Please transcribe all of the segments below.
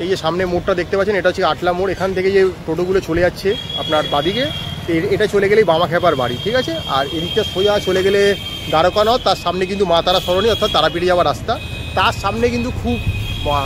এই যে সামনে মোড়টা দেখতে পাচ্ছেন, এটা হচ্ছে আটলা মোড়। এখান থেকে যে টোটোগুলো চলে যাচ্ছে আপনার বাদিকে, এটা চলে গেলেই বামাখ্যাপার বাড়ি, ঠিক আছে। আর এদিকটা সোজা চলে গেলে দ্বারকানাথ, তার সামনে কিন্তু মা তারা সরণি অর্থাৎ তারাপীঠে যাওয়ার রাস্তা। তার সামনে কিন্তু খুব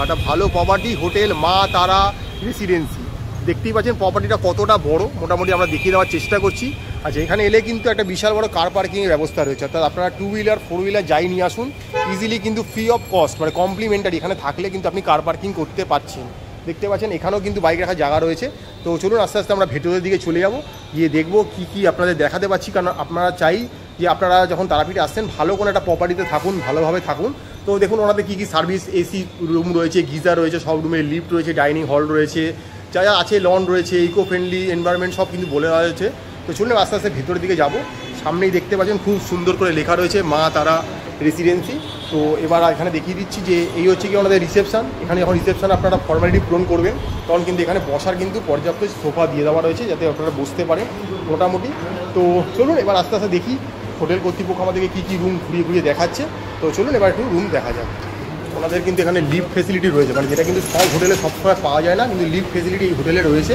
একটা ভালো প্রপার্টি, হোটেল মা তারা রেসিডেন্সি। দেখতেই পাচ্ছেন প্রপার্টিটা কতটা বড়, মোটামুটি আমরা দেখিয়ে দেওয়ার চেষ্টা করছি। আচ্ছা, এখানে এলে কিন্তু একটা বিশাল বড় কার পার্কিংয়ের ব্যবস্থা রয়েছে, অর্থাৎ আপনারা 2 হুইলার 4 হুইলার যাই নিয়ে আসুন, ইজিলি কিন্তু ফ্রি অফ কস্ট, মানে কমপ্লিমেন্টারি এখানে থাকলে কিন্তু আপনি কার পার্কিং করতে পারছেন। দেখতে পাচ্ছেন এখানেও কিন্তু বাইক রাখার জায়গা রয়েছে। তো চলুন আস্তে আস্তে আমরা ভেতরের দিকে চলে যাব, গিয়ে দেখবো কী আপনাদের দেখাতে পাচ্ছি। কারণ আপনারা চাই যে আপনারা যখন তারাপীঠে আসছেন ভালো কোনো একটা প্রপার্টিতে থাকুন, ভালোভাবে থাকুন। তো দেখুন ওনাদের কী সার্ভিস, এসি রুম রয়েছে, গিজার রয়েছে, সব রুমে লিফট রয়েছে, ডাইনিং হল রয়েছে, যা যা আছে, লন রয়েছে, ইকো ফ্রেন্ডলি এনভায়রনমেন্ট সব কিন্তু বলে দেওয়া হয়েছে। তো চলুন আস্তে আস্তে ভেতরের দিকে যাব। সামনেই দেখতে পাচ্ছেন খুব সুন্দর করে লেখা রয়েছে মা তারা রেসিডেন্সি। তো এবার এখানে দেখিয়ে দিচ্ছি যে এই হচ্ছে কি ওনাদের রিসেপশান। এখানে যখন রিসেপশান আপনারা ফর্মালিটি পূরণ করবেন তখন কিন্তু এখানে বসার কিন্তু পর্যাপ্ত সোফা দিয়ে দেওয়া রয়েছে, যাতে আপনারা বসতে পারেন মোটামুটি। তো চলুন এবার আস্তে আস্তে দেখি হোটেল কর্তৃপক্ষ আমাদেরকে কী রুম ঘুরিয়ে ঘুরিয়ে দেখাচ্ছে। তো চলুন এবার একটু রুম দেখা যাক। ওনাদের কিন্তু এখানে লিফট ফেসিলিটি রয়েছে, মানে যেটা কিন্তু সব হোটেলে সবসময় পাওয়া যায় না, কিন্তু লিফট ফেসিলিটি এই হোটেলে রয়েছে।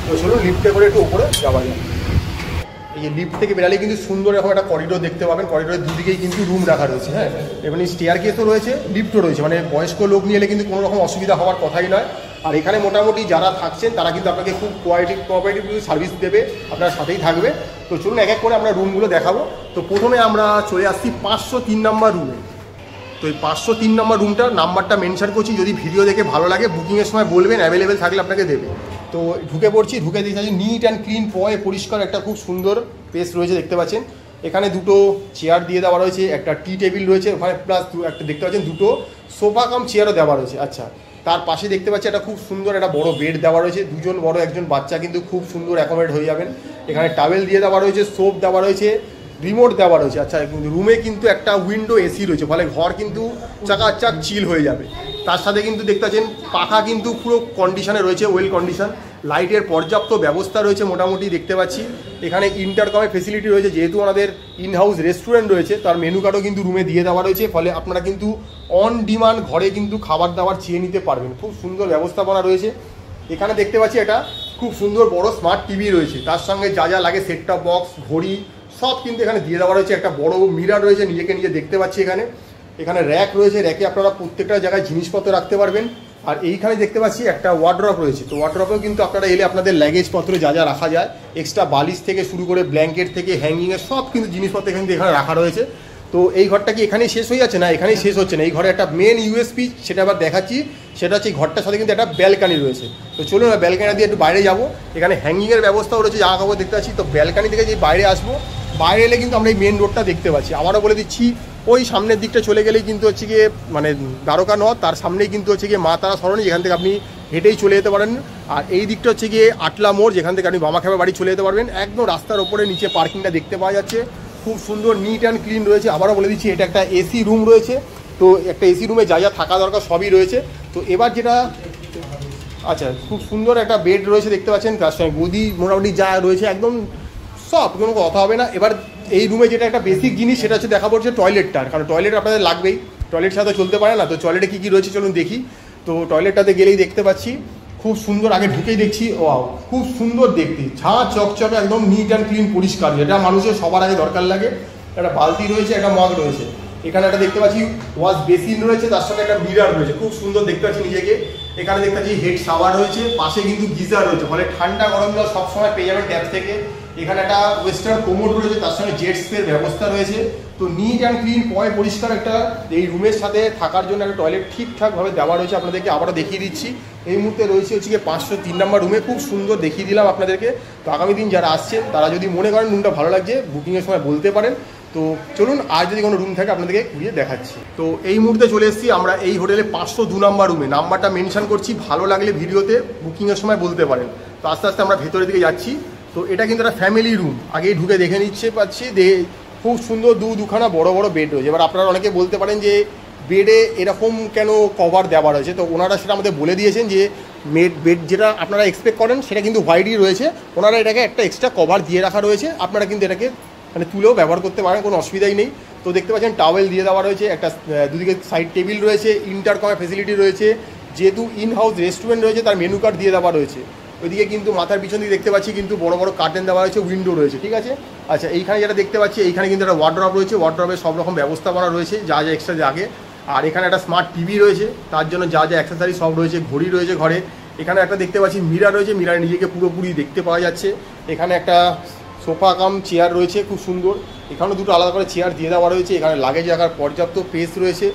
তো চলুন লিফটে করে একটু উপরে যাওয়া যায়। এই যে লিফট থেকে বেরালে কিন্তু সুন্দর এরকম একটা করিডোর দেখতে পাবেন, করিডোরের দুদিকেই কিন্তু রুম রাখা রয়েছে। হ্যাঁ, এখানে স্টেয়ার কেসও রয়েছে, লিফটও রয়েছে, মানে বয়স্ক লোক নিয়ে এলে কিন্তু কোনো রকম অসুবিধা হওয়ার কথাই নয়। আর এখানে মোটামুটি যারা থাকছেন তারা কিন্তু আপনাকে খুব কোঅপারেটিভ সার্ভিস দেবে, আপনার সাথেই থাকবে। তো চলুন এক এক করে আমরা রুমগুলো দেখাবো। তো প্রথমে আমরা চলে আসছি 503 নম্বর রুমে। তো এই 503 নম্বর রুমটার নাম্বারটা মেনশন করছি, যদি ভিডিও দেখে ভালো লাগে বুকিংয়ের সময় বলবেন, অ্যাভেলেবেল থাকলে আপনাকে দেবে। তো ঢুকে পড়ছি, ঢুকে দেখছি নিট অ্যান্ড ক্লিন, পরিষ্কার একটা খুব সুন্দর প্লেস রয়েছে দেখতে পাচ্ছেন। এখানে দুটো চেয়ার দিয়ে দেওয়া রয়েছে, একটা টি টেবিল রয়েছে ওখানে, প্লাস একটা দেখতে পাচ্ছেন দুটো সোফা কাম চেয়ারও দেওয়া রয়েছে। আচ্ছা, তার পাশে দেখতে পাচ্ছি একটা খুব সুন্দর একটা বড় বেড দেওয়া রয়েছে, দুজন বড় একজন বাচ্চা কিন্তু খুব সুন্দর অ্যাকোমোডেট হয়ে যাবেন। এখানে টাওয়েল দিয়ে দেওয়া রয়েছে, সোপ দেওয়া রয়েছে, রিমোট দেওয়া রয়েছে। আচ্ছা, রুমে কিন্তু একটা উইন্ডো এসি রয়েছে, ফলে ঘর কিন্তু চাকাচাক চিল হয়ে যাবে। তার সাথে কিন্তু দেখতে পাচ্ছেন পাখা কিন্তু পুরো কন্ডিশনে রয়েছে, ওয়েল কন্ডিশন। লাইটের পর্যাপ্ত ব্যবস্থা রয়েছে মোটামুটি দেখতে পাচ্ছি। এখানে ইন্টারকমের ফেসিলিটি রয়েছে, যেহেতু আমাদের ইনহাউস রেস্টুরেন্ট রয়েছে তার মেনু কার্ডও কিন্তু রুমে দিয়ে দেওয়া রয়েছে, ফলে আপনারা কিন্তু অন ডিমান্ড ঘরে কিন্তু খাবার দাবার চেয়ে নিতে পারবেন। খুব সুন্দর ব্যবস্থাপনা রয়েছে। এখানে দেখতে পাচ্ছি একটা খুব সুন্দর বড় স্মার্ট টিভি রয়েছে, তার সঙ্গে যা যা লাগে সেট টপ বক্স, ঘড়ি সব কিন্তু এখানে দিয়ে দেওয়া রয়েছে। একটা বড় মিরার রয়েছে, নিজেকে নিজে দেখতে পাচ্ছি। এখানে র্যাক রয়েছে, র্যাকে আপনারা প্রত্যেকটা জায়গায় জিনিসপত্র রাখতে পারবেন। আর এইখানে দেখতে পাচ্ছি একটা ওয়ার্ড্রপ রয়েছে। তো ওয়ার্ড্রপেও কিন্তু আপনারা এলে আপনাদের লাগেজপত্র যা যা রাখা যায়, এক্সট্রা বালিশ থেকে শুরু করে ব্ল্যাঙ্কেট থেকে হ্যাঙ্গিংয়ের সব কিন্তু জিনিসপত্র এখানে রাখা রয়েছে। তো এই ঘরটা কি এখানেই শেষ হয়ে যাচ্ছে? না, এখানেই শেষ হচ্ছে না। এই ঘরে একটা মেন ইউএসপি, সেটা আবার দেখাচ্ছি। সেটা হচ্ছে এই ঘরটার সাথে কিন্তু একটা ব্যালকানি রয়েছে। তো চলুন ব্যালকানি দিয়ে একটু বাইরে যাবো। এখানে হ্যাঙ্গিংয়ের ব্যবস্থাও রয়েছে, জামা কাপড় দেখতে পাচ্ছি। তো ব্যালকানি থেকে যে বাইরে আসবো, বাইরে এলে কিন্তু আমরা এই মেন রোডটা দেখতে পাচ্ছি। আবারও বলে দিচ্ছি, ওই সামনের দিকটা চলে গেলেই কিন্তু হচ্ছে গিয়ে মানে দ্বারকানাথ, তার সামনেই কিন্তু হচ্ছে গিয়ে মা তারা সরণি, যেখান থেকে আপনি হেঁটেই চলে যেতে পারেন। আর এই দিকটা হচ্ছে গিয়ে আটলা মোড়, যেখান থেকে আপনি বামাখ্যাপা বাড়ি চলে যেতে পারবেন। একদম রাস্তার ওপরে নিচে পার্কিংটা দেখতে পাওয়া যাচ্ছে, খুব সুন্দর নিট অ্যান্ড ক্লিন রয়েছে। আবারও বলে দিচ্ছি, এটা একটা এসি রুম রয়েছে। তো একটা এসি রুমে যা যা থাকা দরকার সবই রয়েছে। তো এবার যেটা, আচ্ছা, খুব সুন্দর একটা বেড রয়েছে দেখতে পাচ্ছেন, তার সঙ্গে গদি মোটামুটি যা রয়েছে একদম সব, কোনো কথা হবে না। এবার এই রুমে যেটা একটা বেসিক জিনিস সেটা হচ্ছে দেখা পড়ছে টয়লেটটার, কারণ টয়লেট আপনাদের লাগবেই, টয়লেট সাথে চলতে পারে না। তো টয়লেটে কী কী রয়েছে চলুন দেখি। তো টয়লেটটাতে গেলেই দেখতে পাচ্ছি খুব সুন্দর, আগে ঢুকেই দেখছি ওয়াও খুব সুন্দর দেখতে, ঝাঁ চকচকে একদম নিট অ্যান্ড ক্লিন পরিষ্কার, যেটা মানুষের সবার আগে দরকার লাগে। একটা বালতি রয়েছে, একটা মগ রয়েছে, এখানে একটা দেখতে পাচ্ছি ওয়াশ বেসিন রয়েছে, তার সঙ্গে একটা মিরার রয়েছে, খুব সুন্দর দেখতে পাচ্ছি নিজেকে। এখানে দেখতে পাচ্ছি হেড শাওয়ার রয়েছে, পাশে কিন্তু গিজার রয়েছে, ফলে ঠান্ডা গরম জল সবসময় পেয়ে যাবেন ট্যাপ থেকে। এখানে একটা ওয়েস্টার্ন কোমোড রয়েছে, তার সঙ্গে জেট স্প্রের ব্যবস্থা রয়েছে। তো নিট অ্যান্ড ক্লিন পরিষ্কার একটা এই রুমের সাথে থাকার জন্য একটা টয়লেট ঠিকঠাকভাবে দেওয়া রয়েছে। আপনাদেরকে আবারও দেখিয়ে দিচ্ছি, এই মুহূর্তে রয়েছে হচ্ছে গিয়ে 503 নম্বর রুমে, খুব সুন্দর দেখিয়ে দিলাম আপনাদেরকে। তো আগামী দিন যারা আসছেন তারা যদি মনে করেন রুমটা ভালো লাগছে, বুকিংয়ের সময় বলতে পারেন। তো চলুন আর যদি কোনো রুম থাকে আপনাদেরকে ঘুরিয়ে দেখাচ্ছি। তো এই মুহূর্তে চলে এসেছি আমরা এই হোটেলে 502 নম্বর রুমে, নাম্বারটা মেনশন করছি, ভালো লাগলে ভিডিওতে বুকিংয়ের সময় বলতে পারেন। তো আস্তে আস্তে আমরা ভেতরের দিকে যাচ্ছি। তো এটা কিন্তু একটা ফ্যামিলি রুম, আগেই ঢুকে দেখে নিচ্ছে পাচ্ছি, খুব সুন্দর দুখানা বড় বড় বেড রয়েছে। এবার আপনারা অনেকে বলতে পারেন যে বেডে এরকম কেন কভার দেওয়া রয়েছে, তো ওনারা সেটা আমাদের বলে দিয়েছেন যে বেড যেটা আপনারা এক্সপেক্ট করেন সেটা কিন্তু হোয়াইটই রয়েছে, ওনারা এটাকে একটা এক্সট্রা কভার দিয়ে রাখা রয়েছে, আপনারা কিন্তু এটাকে মানে তুলেও ব্যবহার করতে পারেন, কোনো অসুবিধাই নেই। তো দেখতে পাচ্ছেন টাওয়েল দিয়ে দেওয়া রয়েছে, একটা দুদিকে সাইড টেবিল রয়েছে, ইন্টারকমের ফেসিলিটি রয়েছে, যেহেতু ইন হাউস রেস্টুরেন্ট রয়েছে তার মেনু কার্ড দিয়ে দেওয়া রয়েছে। ওইদিকে কিন্তু মাথার পিছন দিকে দেখতে পাচ্ছি কিন্তু বড় বড় কার্টেন দেওয়া রয়েছে, উইন্ডো রয়েছে, ঠিক আছে। আচ্ছা, এইখানে যেটা দেখতে পাচ্ছি এইখানে কিন্তু একটা ওয়ার্ড্রপ রয়েছে, ওয়ার্ড্রপে সব রকম ব্যবস্থাপনা রয়েছে যা যা এক্সট্রা লাগে। আর এখানে একটা স্মার্ট টিভি রয়েছে, তার জন্য যা যা অ্যাক্সেসরি সব রয়েছে, ঘড়ি রয়েছে ঘরে। এখানে একটা দেখতে পাচ্ছি মিরার রয়েছে, মিরারে নিজেকে পুরোপুরি দেখতে পাওয়া যাচ্ছে। এখানে একটা সোফা কাম চেয়ার রয়েছে খুব সুন্দর, এখানেও দুটো আলাদা করে চেয়ার দিয়ে দেওয়া রয়েছে। এখানে লাগেজ রাখার পর্যাপ্ত স্পেস রয়েছে,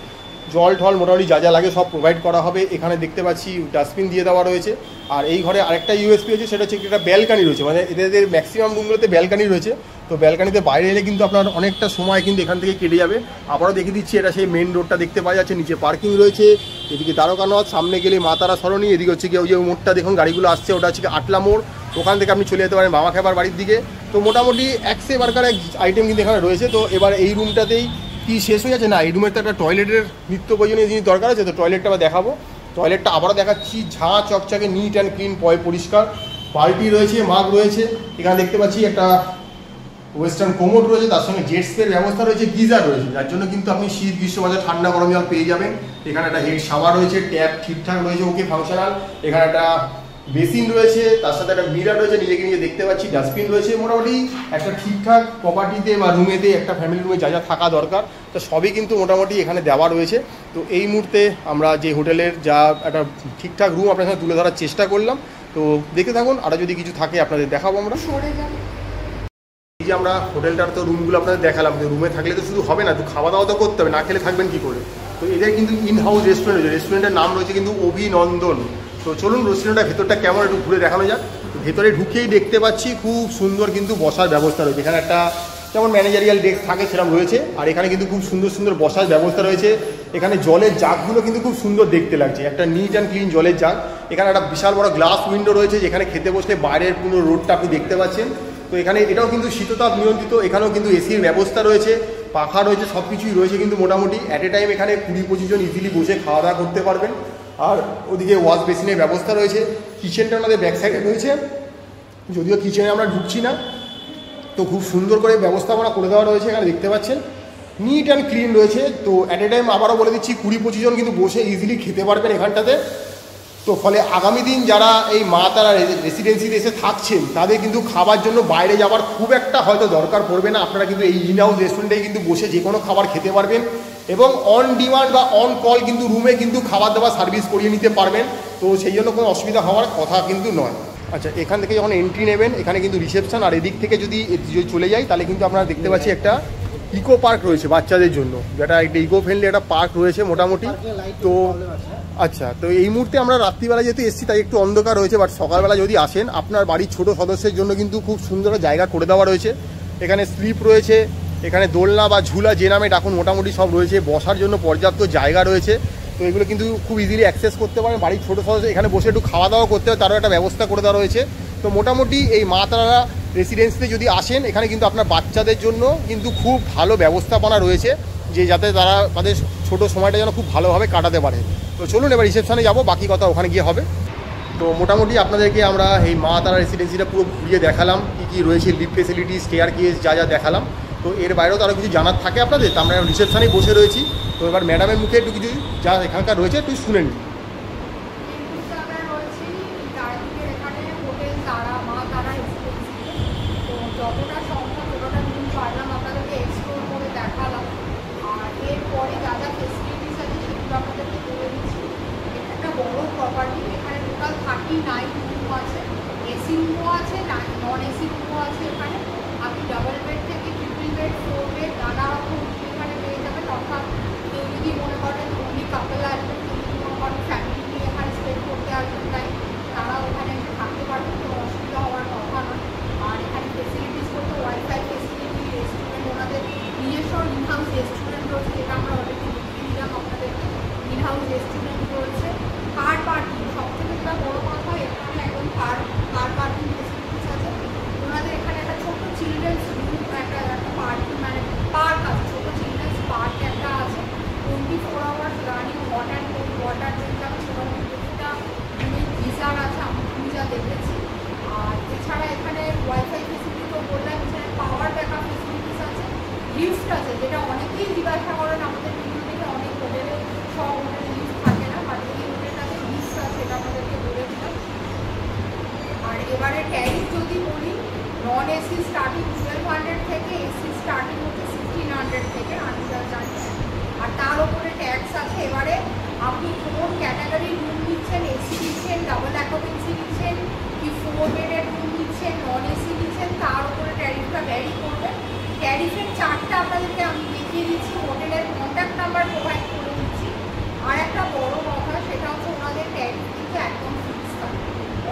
জল ঠল মোটামুটি যা যা লাগে সব প্রোভাইড করা হবে। এখানে দেখতে পাচ্ছি ডাস্টবিন দিয়ে দেওয়া রয়েছে। আর এই ঘরে আরেকটা ইউএসপি আছে, সেটা হচ্ছে একটা ব্যালকানি রয়েছে, মানে এদের ম্যাক্সিমাম রুমগুলোতে ব্যালকানি রয়েছে। তো ব্যালকানিতে বাইরে এলে কিন্তু আপনার অনেকটা সময় কিন্তু এখান থেকে কেটে যাবে। আবারও দেখে দিচ্ছি, এটা সেই মেন রোডটা দেখতে পাওয়া যাচ্ছে, নিচে পার্কিং রয়েছে, এদিকে দ্বারকানাথ, সামনে গেলে মা তারা সরণি, এদিকে হচ্ছে গিয়ে ওই যে মোড়টা দেখুন গাড়িগুলো আসছে, ওটা হচ্ছে আটলা মোড়। ওখান থেকে আপনি চলে যেতে পারেন বামাখ্যাপার বাড়ির দিকে। তো মোটামুটি একসে বারকার এক আইটেম কিন্তু এখানে রয়েছে। তো এবার এই রুমটাতেই কি শেষ হয়ে যাচ্ছে না, এই রুমের তো একটা টয়লেটের নিত্য প্রয়োজনীয় জিনিস দরকার আছে, তো টয়লেটটা আবার দেখাবো। টয়লেটটা আবারও দেখাচ্ছি, ঝাঁ চকচকে নিট অ্যান্ড ক্লিন, পরিষ্কার, বালতি রয়েছে, মাগ রয়েছে। এখানে দেখতে পাচ্ছি একটা ওয়েস্টার্ন কোমোড রয়েছে, তার সঙ্গে জেট স্প্রের ব্যবস্থা রয়েছে, গিজার রয়েছে, যার জন্য কিন্তু আপনি শীত গ্রীষ্ম মাঝে ঠান্ডা গরম জল পেয়ে যাবেন। এখানে একটা হেড শাওয়ার রয়েছে, ট্যাপ ঠিকঠাক রয়েছে, ওকে ফাংশনাল। এখানে একটা বেসিন রয়েছে, তার সাথে একটা মিরার রয়েছে, নিজেকে নিজে দেখতে পাচ্ছি, ডাস্টবিন রয়েছে। মোটামুটি একটা ঠিকঠাক প্রপার্টিতে বা রুমেতে, একটা ফ্যামিলি রুমে যা যা থাকা দরকার তো সবই কিন্তু মোটামুটি এখানে দেওয়া রয়েছে। তো এই মুহূর্তে আমরা যে হোটেলের যা একটা ঠিকঠাক রুম আপনার সাথে তুলে ধরার চেষ্টা করলাম, তো দেখে থাকুন। আরও যদি কিছু থাকে আপনাদের দেখাবো আমরা। এই যে আমরা হোটেলটার তো রুমগুলো আপনাদের দেখালাম, তো রুমে থাকলে তো শুধু হবে না, তো খাওয়া দাওয়া তো করতে হবে, না খেলে থাকবেন কী করে। তো এদের কিন্তু ইন হাউস রেস্টুরেন্ট রয়েছে, রেস্টুরেন্টের নাম রয়েছে কিন্তু অভিনন্দন। তো চলুন রেস্টুরেন্টের ভেতরটা কেমন একটু ঘুরে দেখানো যাক। ভেতরে ঢুকেই দেখতে পাচ্ছি খুব সুন্দর কিন্তু বসার ব্যবস্থা রয়েছে। এখানে একটা যেমন ম্যানেজারিয়াল ডেস্ক থাকে সেরকম রয়েছে, আর এখানে কিন্তু খুব সুন্দর সুন্দর বসার ব্যবস্থা রয়েছে। এখানে জলের জাগগুলো কিন্তু খুব সুন্দর দেখতে লাগছে, একটা নিট অ্যান্ড ক্লিন জলের জাগ। এখানে একটা বিশাল বড় গ্লাস উইন্ডো রয়েছে, যেখানে খেতে বসলে বাইরের পুরো রোডটা আপনি দেখতে পাচ্ছেন। তো এখানে এটাও কিন্তু শীততাপ নিয়ন্ত্রিত, এখানেও কিন্তু এসির ব্যবস্থা রয়েছে, পাখা রয়েছে, সব কিছুই রয়েছে কিন্তু মোটামুটি অ্যাট এ টাইম এখানে 20-25 জন ইজিলি বসে খাওয়া দাওয়া করতে পারবেন। আর ওদিকে ওয়াশ বেসিনের ব্যবস্থা রয়েছে। কিচেনটা আমাদের ব্যাক সাইডে রয়েছে, যদিও কিচেনে আমরা ঢুকছি না, তো খুব সুন্দর করে ব্যবস্থাপনা করে দেওয়া রয়েছে। এখানে দেখতে পাচ্ছেন নিট অ্যান্ড ক্লিন রয়েছে। তো অ্যাট এ টাইম আবারও বলে দিচ্ছি 20-25 জন কিন্তু বসে ইজিলি খেতে পারবেন এখানটাতে। তো ফলে আগামী দিন যারা এই মা তারা রেসিডেন্সিতে এসে থাকছেন তাদের কিন্তু খাবার জন্য বাইরে যাওয়ার খুব একটা হয়তো দরকার পড়বে না। আপনারা কিন্তু এই ইন হাউস রেস্টুরেন্টেই কিন্তু বসে যে কোনো খাবার খেতে পারবেন, এবং অন ডিমান্ড বা অন কল কিন্তু রুমে কিন্তু খাবার দাবার সার্ভিস করিয়ে নিতে পারবেন। তো সেই জন্য কোনো অসুবিধা হওয়ার কথা কিন্তু নয়। আচ্ছা, এখান থেকে যখন এন্ট্রি নেবেন এখানে কিন্তু রিসেপশন, আর এদিক থেকে যদি চলে যাই তাহলে কিন্তু আপনারা দেখতে পাচ্ছি একটা ইকো পার্ক রয়েছে বাচ্চাদের জন্য, যেটা একটা ইকো ফ্রেন্ডলি একটা পার্ক রয়েছে মোটামুটি। তো আচ্ছা, তো এই মুহূর্তে আমরা রাত্রিবেলা যেহেতু এসেছি তাই একটু অন্ধকার রয়েছে, বাট সকালবেলা যদি আসেন আপনার বাড়ির ছোট সদস্যের জন্য কিন্তু খুব সুন্দর জায়গা করে দেওয়া রয়েছে। এখানে স্লিপ রয়েছে, এখানে দোলনা বা ঝুলা যে নামে ডাকুন মোটামুটি সব রয়েছে, বসার জন্য পর্যাপ্ত জায়গা রয়েছে। তো এগুলো কিন্তু খুব ইজিলি অ্যাক্সেস করতে পারেন। বাড়ির ছোটো সদস্য এখানে বসে একটু খাওয়া দাওয়া করতে হবে, তারও একটা ব্যবস্থা করে দেওয়া রয়েছে। তো মোটামুটি এই মা তারা রেসিডেন্সিতে যদি আসেন এখানে কিন্তু আপনার বাচ্চাদের জন্য কিন্তু খুব ভালো ব্যবস্থাপনা রয়েছে, যে যাতে তারা তাদের ছোটো সময়টা যেন খুব ভালোভাবে কাটাতে পারে। তো চলুন এবার রিসেপশনে যাবো, বাকি কথা ওখানে গিয়ে হবে। তো মোটামুটি আপনাদেরকে আমরা এই মা তারা রেসিডেন্সিটা পুরো ঘুরিয়ে দেখালাম, কী কী রয়েছে, লিফট ফেসিলিটি, স্টেয়ার কেস যা যা দেখালাম। তো এর বাইরেও তো আরও কিছু জানার থাকে আপনাদের, তো আমরা রিসেপশনেই বসে রয়েছি। তো এবার ম্যাডামের মুখে একটু কিছু যা এখানকার রয়েছে একটু শুনে নিই। এসি রুমও আছে, নন এসি রুমও আছে। এখানে আপনি ডাবল বেড থেকে ট্রিপল বেড, 4 বেড নানা রকম এখানে পেয়ে যাবেন। অর্থাৎ কেউ যদি মনে করেন অনলি কাপল আসবেন, কেউ যদি মনে করেন ফ্যামিলি নিয়ে এখানে স্পেন্ড করতে আসবেন, তাই তারাও এখানে এসে থাকতে পারবেন, কোনো অসুবিধা হওয়ার কথা নয়। আর এখানে ফেসিলিটিস বলতে ওয়াইফাই ফেসিলিটি, রেস্টুরেন্ট, ওনাদের নিজস্ব ইনহাউস রেস্টুরেন্ট রয়েছে, যেটা আমরা অলরেডি দেখিয়ে দিলাম আপনাদেরকে। ইনহাউস রেস্টুরেন্ট রয়েছে, কার পার্কিং, সবথেকে যেটা বড় কথা এখানে একদম কার পার্কিং ফেসিলিটিস আছে। ওনাদের এখানে একটা ছোট্ট চিলড্রেন্স রুম, একটা পার্কিং মানে পার্ক আছে, ছোটো চিলড্রেন্স পার্ক একটা আছে। 24 hours running hot and cold water যেটা সেটা গিজার আছে, আমি যা দেখেছি। আর এছাড়া এখানে ওয়াইফাই ফেসিলিটি তো বললাম, এখানে পাওয়ার ব্যাকআপ ফেসিলিটিস আছে, লিফট আছে, যেটা অনেকেই জিজ্ঞাসা করেন আমাদের ভিডিও থেকে। অনেক হোটেলে, সব হোটেলে লিফট থাকে না, বাট এই হোটেলটাতে এবারে ট্যারিফ যদি বলি, নন এসি স্টার্টিং 1200 থেকে, এসি স্টার্টিং হচ্ছে 1600 থেকে, আমি যা জানি। আর তার উপরে ট্যাক্স আছে। এবারে আপনি কোন ক্যাটাগরির রুম নিচ্ছেন, এসি নিচ্ছেন, ডাবল অ্যাকোপেন্সি নিচ্ছেন, কি 4 বেডের রুম নিচ্ছেন, নন এসি নিচ্ছেন, তার উপরে ট্যারিফটা ভ্যারি করবে। ট্যারিফের চার্টটা আপনাদেরকে আমি দেখিয়ে দিচ্ছি, হোটেলের কন্ট্যাক্ট নাম্বার প্রোভাইড করে দিচ্ছি। আর একটা বড় কথা, সেটা হচ্ছে ওনাদের ট্যারিফ কিন্তু একদম ফিক্স থাকে,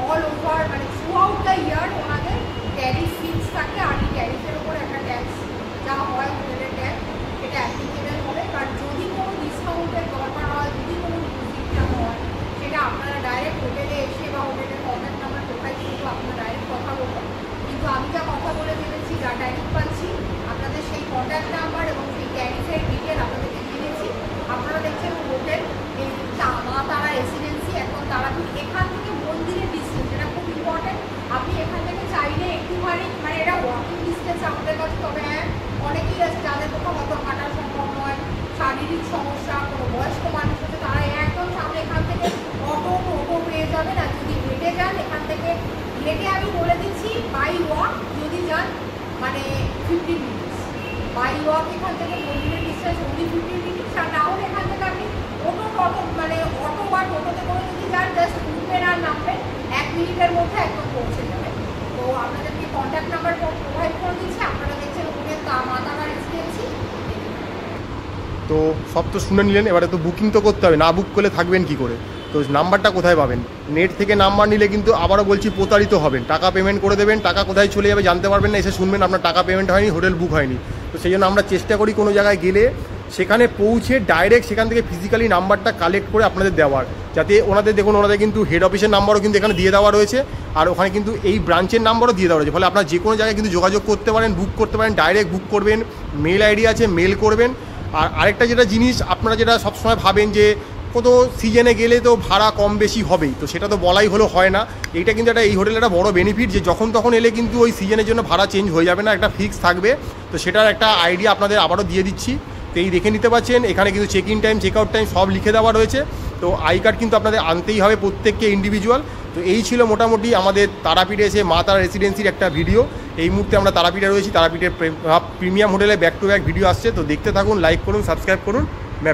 অল ওভার মানে থ্রু আউট দ্য ইয়ার ওনাদের ট্যারিফ ফিক্স থাকে। আর এই ট্যারিফের উপর একটা ট্যাক্স যা হয় হোটেলের ট্যাক্স, সেটা অ্যাপ্লিকেবল হবে। কারণ যদি কোনো ডিসকাউন্টের দরকার হয়, যদি কোনো ডিসকাউন্ট হয়, সেটা আপনারা ডাইরেক্ট হোটেলে এসে বা হোটেলের কন্ট্যাক্ট নাম্বার প্রোভাইড কিন্তু আপনারা ডাইরেক্ট কথা বলবেন। কিন্তু আমি যা কথা বলে দিয়েছি, যা ট্যারিফ পাচ্ছি, আপনাদের সেই কন্ট্যাক্ট নাম্বার এবং সেই ট্যারিফের ডিটেল আপনাদেরকে দিয়েছি। আপনারা দেখছেন হোটেল এই মা তারা রেসিডেন্সি, এখন তারাপীঠ। এখান থেকে মন্দিরের ডিস্টেন্স, এটা খুব ইম্পর্টেন্ট। আপনি এখান থেকে চাইলে একটুখানি মানে এটা ওয়াকিং ডিস্টেন্স আমাদের কাছে। তবে হ্যাঁ, অনেকেই আছে যাদের কোথাও হয়তো হাঁটা সম্ভব নয়, শারীরিক সমস্যা, কোনো বয়স্ক মানুষ আছে, তারা একদম সামনে এখান থেকে টোটো পেয়ে যাবেন। আর যদি হেঁটে যান, এখান থেকে হেঁটে আমি বলে দিচ্ছি বাই ওয়াক যদি যান মানে 15 মিনিটস, বাই ওয়াক এখান থেকে মন্দিরের ডিস্টেন্স only 15 মিনিটস। আর না হলে এখান থেকে আপনি টোটো মানে অটো বা টোটোতে করে যদি যান, জাস্ট উঠবেন আর নামবেন, 1 মিনিটের মধ্যে একদম পৌঁছে যাবেন। তো আপনাদেরকে কন্ট্যাক্ট নাম্বার প্রোভাইড করে দিচ্ছি। আপনারা দেখছেন হোটেল মা তারা রেসিডেন্সি। তো সব তো শুনে নিলেন, এবারে তো বুকিং তো করতে হবে, না বুক করলে থাকবেন কি করে? তো নাম্বারটা কোথায় পাবেন? নেট থেকে নাম্বার নিলে কিন্তু আবারও বলছি প্রতারিত হবেন। টাকা পেমেন্ট করে দেবেন, টাকা কোথায় চলে যাবে জানতে পারবেন না, এসে শুনবেন আপনার টাকা পেমেন্ট হয়নি, হোটেল বুক হয়নি। তো সেই জন্য আমরা চেষ্টা করি কোনো জায়গায় গেলে সেখানে পৌঁছে ডাইরেক্ট সেখান থেকে ফিজিক্যালি নাম্বারটা কালেক্ট করে আপনাদের দেওয়ার, যাতে ওনাদের দেখুন ওনাদের কিন্তু হেড অফিসের নাম্বারও কিন্তু এখানে দিয়ে দেওয়া রয়েছে, আর ওখানে কিন্তু এই ব্রাঞ্চের নাম্বারও দিয়ে দেওয়া রয়েছে। ফলে আপনারা যে কোনো জায়গায় কিন্তু যোগাযোগ করতে পারেন, বুক করতে পারেন, ডাইরেক্ট বুক করবেন, মেল আইডি আছে মেল করবেন। আর আরেকটা যেটা জিনিস, আপনারা যেটা সবসময় ভাবেন যে কত সিজনে গেলে তো ভাড়া কম বেশি হবেই, তো সেটা তো বলাই হলো হয় না। এইটা কিন্তু এই হোটেলের একটা বড় বেনিফিট যে যখন তখন এলে কিন্তু ওই সিজনের জন্য ভাড়া চেঞ্জ হয়ে যাবে না, একটা ফিক্স থাকবে। তো সেটার একটা আইডিয়া আপনাদের আবারও দিয়ে দিচ্ছি। তো এই দেখে নিতে পারছেন, এখানে কিন্তু check in time, check out time সব লিখে দেওয়া রয়েছে। তো আই কার্ড কিন্তু আপনাদের আনতেই হবে প্রত্যেককে ইন্ডিভিজুয়াল। তো এই ছিল মোটামুটি আমাদের তারাপীঠে এসে মা তারা রেসিডেন্সির একটা ভিডিও। এই মুহূর্তে আমরা তারাপীঠে রয়েছি, তারাপীঠের প্রিমিয়াম হোটেলে ব্যাক টু ব্যাক ভিডিও আসছে। তো দেখতে থাকুন, লাইক করুন, সাবস্ক্রাইব করুন।